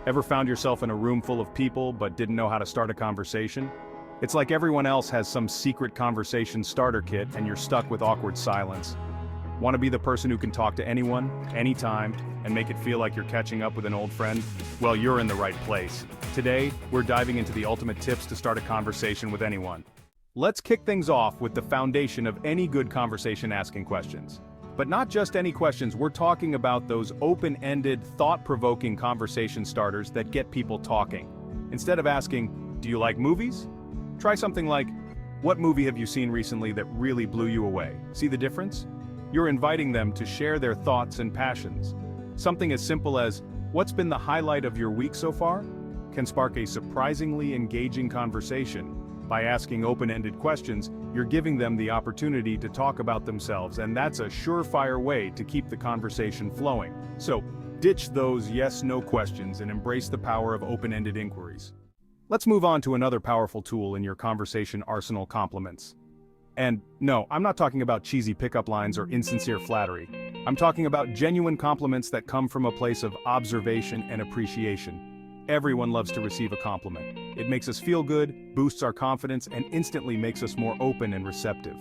Ever found yourself in a room full of people but didn't know how to start a conversation? It's like everyone else has some secret conversation starter kit and you're stuck with awkward silence. Want to be the person who can talk to anyone, anytime, and make it feel like you're catching up with an old friend? Well, you're in the right place. Today, we're diving into the ultimate tips to start a conversation with anyone. Let's kick things off with the foundation of any good conversation: asking questions. But not just any questions, we're talking about those open-ended, thought-provoking conversation starters that get people talking. Instead of asking, "Do you like movies?" Try something like, "What movie have you seen recently that really blew you away?" See the difference? You're inviting them to share their thoughts and passions. Something as simple as, "What's been the highlight of your week so far?" can spark a surprisingly engaging conversation. By asking open-ended questions, you're giving them the opportunity to talk about themselves, and that's a surefire way to keep the conversation flowing. So, ditch those yes-no questions and embrace the power of open-ended inquiries. Let's move on to another powerful tool in your conversation arsenal: compliments. And no, I'm not talking about cheesy pickup lines or insincere flattery. I'm talking about genuine compliments that come from a place of observation and appreciation. Everyone loves to receive a compliment. It makes us feel good, boosts our confidence, and instantly makes us more open and receptive.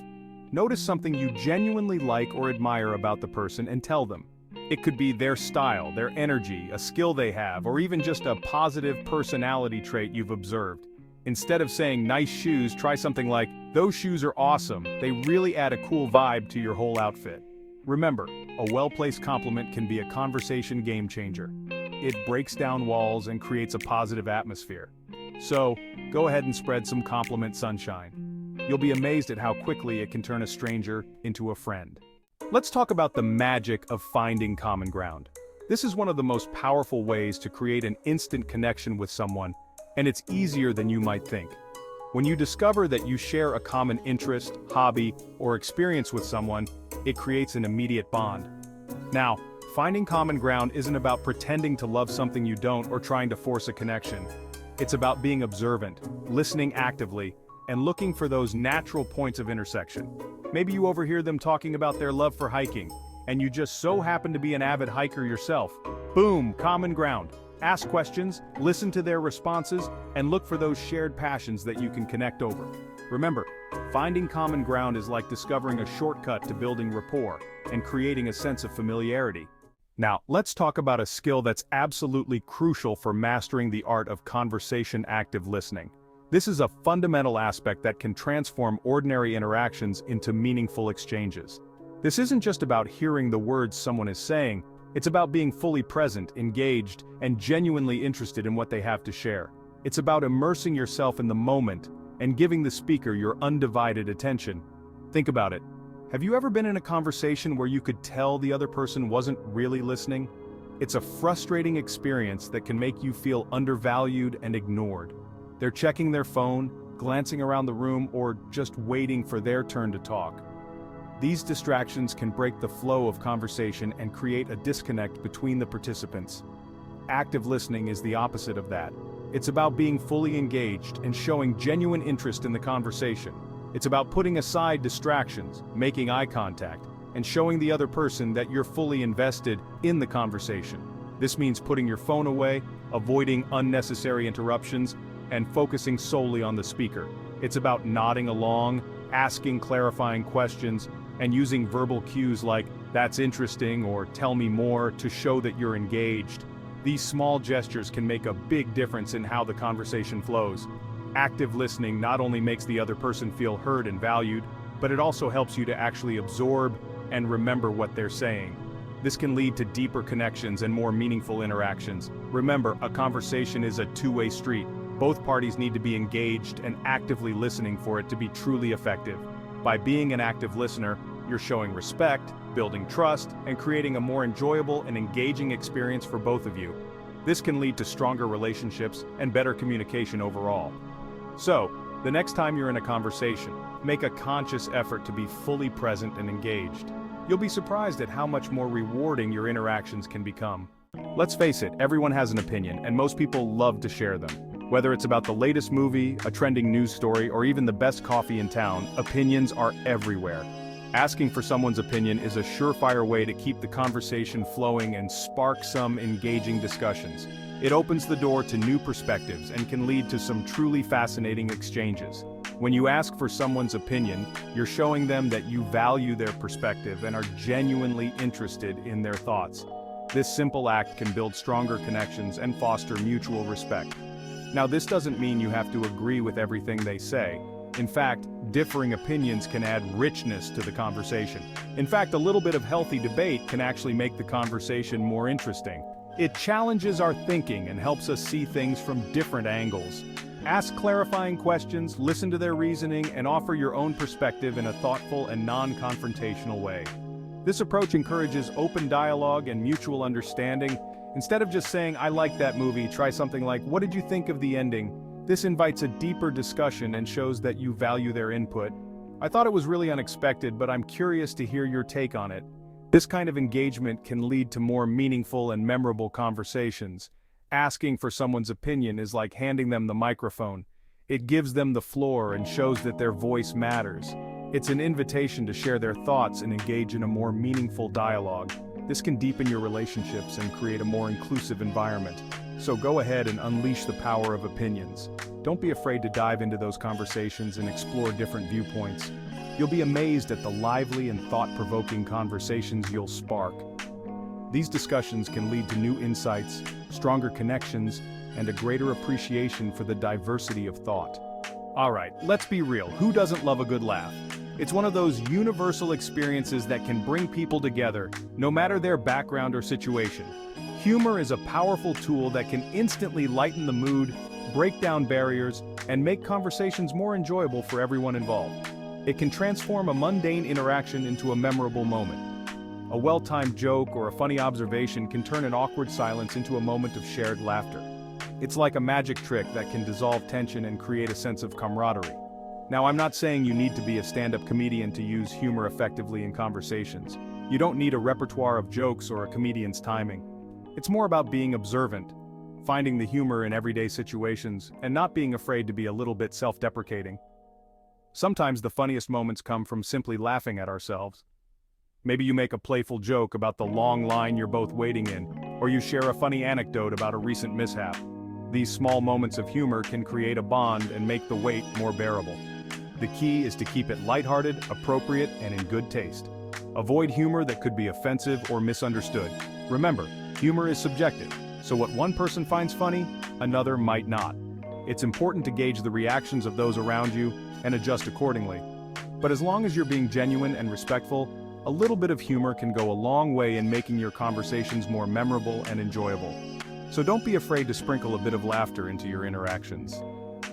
Notice something you genuinely like or admire about the person and tell them. It could be their style, their energy, a skill they have, or even just a positive personality trait you've observed. Instead of saying "nice shoes," try something like, "Those shoes are awesome. They really add a cool vibe to your whole outfit." Remember, a well-placed compliment can be a conversation game changer. It breaks down walls and creates a positive atmosphere. So, go ahead and spread some compliment sunshine. You'll be amazed at how quickly it can turn a stranger into a friend. Let's talk about the magic of finding common ground. This is one of the most powerful ways to create an instant connection with someone, and it's easier than you might think. When you discover that you share a common interest, hobby, or experience with someone, it creates an immediate bond. Now, finding common ground isn't about pretending to love something you don't or trying to force a connection. It's about being observant, listening actively, and looking for those natural points of intersection. Maybe you overhear them talking about their love for hiking, and you just so happen to be an avid hiker yourself. Boom, common ground. Ask questions, listen to their responses, and look for those shared passions that you can connect over. Remember, finding common ground is like discovering a shortcut to building rapport and creating a sense of familiarity. Now, let's talk about a skill that's absolutely crucial for mastering the art of conversation: active listening. This is a fundamental aspect that can transform ordinary interactions into meaningful exchanges. This isn't just about hearing the words someone is saying, it's about being fully present, engaged, and genuinely interested in what they have to share. It's about immersing yourself in the moment and giving the speaker your undivided attention. Think about it. Have you ever been in a conversation where you could tell the other person wasn't really listening? It's a frustrating experience that can make you feel undervalued and ignored. They're checking their phone, glancing around the room, or just waiting for their turn to talk. These distractions can break the flow of conversation and create a disconnect between the participants. Active listening is the opposite of that. It's about being fully engaged and showing genuine interest in the conversation. It's about putting aside distractions, making eye contact, and showing the other person that you're fully invested in the conversation. This means putting your phone away, avoiding unnecessary interruptions, and focusing solely on the speaker. It's about nodding along, asking clarifying questions, and using verbal cues like "that's interesting" or "tell me more" to show that you're engaged. These small gestures can make a big difference in how the conversation flows. Active listening not only makes the other person feel heard and valued, but it also helps you to actually absorb and remember what they're saying. This can lead to deeper connections and more meaningful interactions. Remember, a conversation is a two-way street. Both parties need to be engaged and actively listening for it to be truly effective. By being an active listener, you're showing respect, building trust, and creating a more enjoyable and engaging experience for both of you. This can lead to stronger relationships and better communication overall. So, the next time you're in a conversation, make a conscious effort to be fully present and engaged. You'll be surprised at how much more rewarding your interactions can become. Let's face it, everyone has an opinion, and most people love to share them. Whether it's about the latest movie, a trending news story, or even the best coffee in town, opinions are everywhere. Asking for someone's opinion is a surefire way to keep the conversation flowing and spark some engaging discussions. It opens the door to new perspectives and can lead to some truly fascinating exchanges. When you ask for someone's opinion, you're showing them that you value their perspective and are genuinely interested in their thoughts. This simple act can build stronger connections and foster mutual respect. Now, this doesn't mean you have to agree with everything they say. In fact, differing opinions can add richness to the conversation. In fact, a little bit of healthy debate can actually make the conversation more interesting. It challenges our thinking and helps us see things from different angles. Ask clarifying questions, listen to their reasoning, and offer your own perspective in a thoughtful and non-confrontational way. This approach encourages open dialogue and mutual understanding. Instead of just saying, "I like that movie," try something like, "What did you think of the ending?" This invites a deeper discussion and shows that you value their input. "I thought it was really unexpected, but I'm curious to hear your take on it." This kind of engagement can lead to more meaningful and memorable conversations. Asking for someone's opinion is like handing them the microphone. It gives them the floor and shows that their voice matters. It's an invitation to share their thoughts and engage in a more meaningful dialogue. This can deepen your relationships and create a more inclusive environment. So go ahead and unleash the power of opinions. Don't be afraid to dive into those conversations and explore different viewpoints. You'll be amazed at the lively and thought-provoking conversations you'll spark. These discussions can lead to new insights, stronger connections, and a greater appreciation for the diversity of thought. Alright, let's be real, who doesn't love a good laugh? It's one of those universal experiences that can bring people together, no matter their background or situation. Humor is a powerful tool that can instantly lighten the mood, break down barriers, and make conversations more enjoyable for everyone involved. It can transform a mundane interaction into a memorable moment. A well-timed joke or a funny observation can turn an awkward silence into a moment of shared laughter. It's like a magic trick that can dissolve tension and create a sense of camaraderie. Now, I'm not saying you need to be a stand-up comedian to use humor effectively in conversations. You don't need a repertoire of jokes or a comedian's timing. It's more about being observant, finding the humor in everyday situations, and not being afraid to be a little bit self-deprecating. Sometimes the funniest moments come from simply laughing at ourselves. Maybe you make a playful joke about the long line you're both waiting in, or you share a funny anecdote about a recent mishap. These small moments of humor can create a bond and make the wait more bearable. The key is to keep it lighthearted, appropriate, and in good taste. Avoid humor that could be offensive or misunderstood. Remember, humor is subjective, so what one person finds funny, another might not. It's important to gauge the reactions of those around you and adjust accordingly. But as long as you're being genuine and respectful, a little bit of humor can go a long way in making your conversations more memorable and enjoyable. So don't be afraid to sprinkle a bit of laughter into your interactions.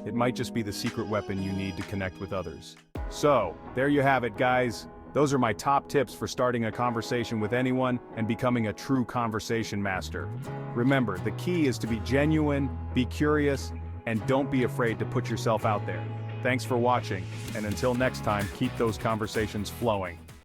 It might just be the secret weapon you need to connect with others. So, there you have it, guys. Those are my top tips for starting a conversation with anyone and becoming a true conversation master. Remember, the key is to be genuine, be curious, and don't be afraid to put yourself out there. Thanks for watching, and until next time, keep those conversations flowing.